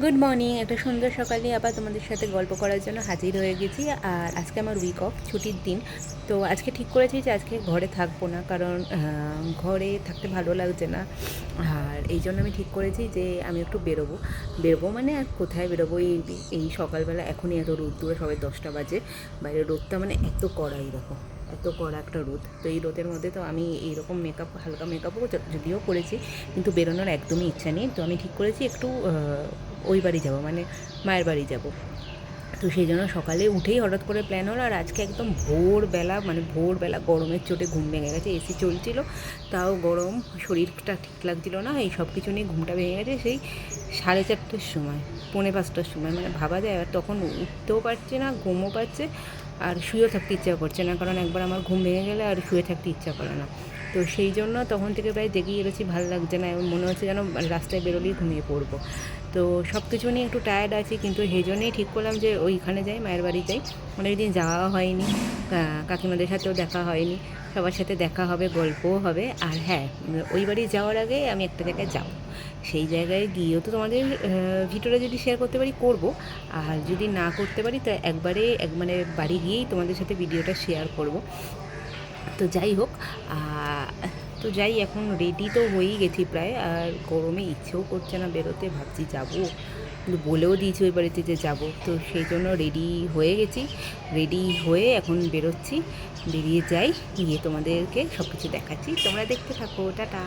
Good morning. একটা সুন্দর সকালে আবার তোমাদের সাথে গল্প করার জন্য হাজির হয়ে গেছি। আর আজকে আমার উইক অফ, ছুটির দিন। তো আজকে ঠিক করেছি যে আজকে ঘরে থাকবো না, কারণ ঘরে থাকতে ভালো লাগছে না। আর এই জন্য আমি ঠিক করেছি যে আমি একটু বেরোবো। বেরোবো মানে আর কোথায় বেরোবো, এই সকালবেলা এখনই এত রোদ্দুরে, সবাই 10টা বাজে। বাইরের রোদটা মানে এত কড়া, এইরকম এত কড়া একটা রোদ। তো এই রোদের মধ্যে তো আমি এইরকম মেকআপ, হালকা মেকআপও যদিও করেছি, কিন্তু বেরোনোর একদমই ইচ্ছা নেই। তো আমি ঠিক করেছি একটু ওই বাড়ি যাব, মানে মায়ের বাড়ি যাব। তো সেই জন্য সকালে উঠেই হঠাৎ করে প্ল্যান হলো। আর আজকে একদম ভোরবেলা, মানে ভোরবেলা গরমের চোটে ঘুম ভেঙে গেছে। এসি চলছিল, তাও গরম, শরীরটা ঠিক লাগছিল না। এই সব কিছু নিয়ে ঘুমটা ভেঙে গেছে সেই 4:30টার সময়, 4:45টার সময়। মানে ভাবা যায়, আর তখন উঠতেও পারছে না, ঘুমও পাচ্ছে, আর শুয়েও থাকতে ইচ্ছা করছে না, কারণ একবার আমার ঘুম ভেঙে গেলে আর শুয়ে থাকতে ইচ্ছা করে না। তো সেই জন্য তখন থেকে প্রায় জেগেই রয়েছি, ভালো লাগছে না, এমন মনে হচ্ছে যেন রাস্তায় বেরোলেই ঘুমিয়ে পড়বো। তো সব কিছু নিয়ে একটু টায়ার্ড আছি, কিন্তু সেই জন্যই ঠিক করলাম যে ওইখানে যাই, মায়ের বাড়ি যাই। অনেকদিন যাওয়া হয়নি, কাকিমাদের সাথেও দেখা হয়নি, সবার সাথে দেখা হবে, গল্পও হবে। আর হ্যাঁ, ওই বাড়ি যাওয়ার আগে আমি একটা জায়গায় যাব, সেই জায়গায় গিয়েও তো তোমাদের ভিডিওটা যদি শেয়ার করতে পারি করব। আর যদি না করতে পারি তো একবারে মানে বাড়ি গিয়েই তোমাদের সাথে ভিডিওটা শেয়ার করব। তো যাই হোক, তো যাই, এখন রেডি তো হয়েই গেছি প্রায়। আর গরমে ইচ্ছেও করছে না বেরোতে, ভাবছি যাবো, কিন্তু বলেও দিয়েছি ওই বাড়িতে যে যাব। তো সেই জন্য রেডি হয়ে গেছি, রেডি হয়ে এখন বেরোচ্ছি। বেরিয়ে যাই, গিয়ে তোমাদেরকে সব কিছু দেখাচ্ছি, তোমরা দেখতে থাকো। টাটা।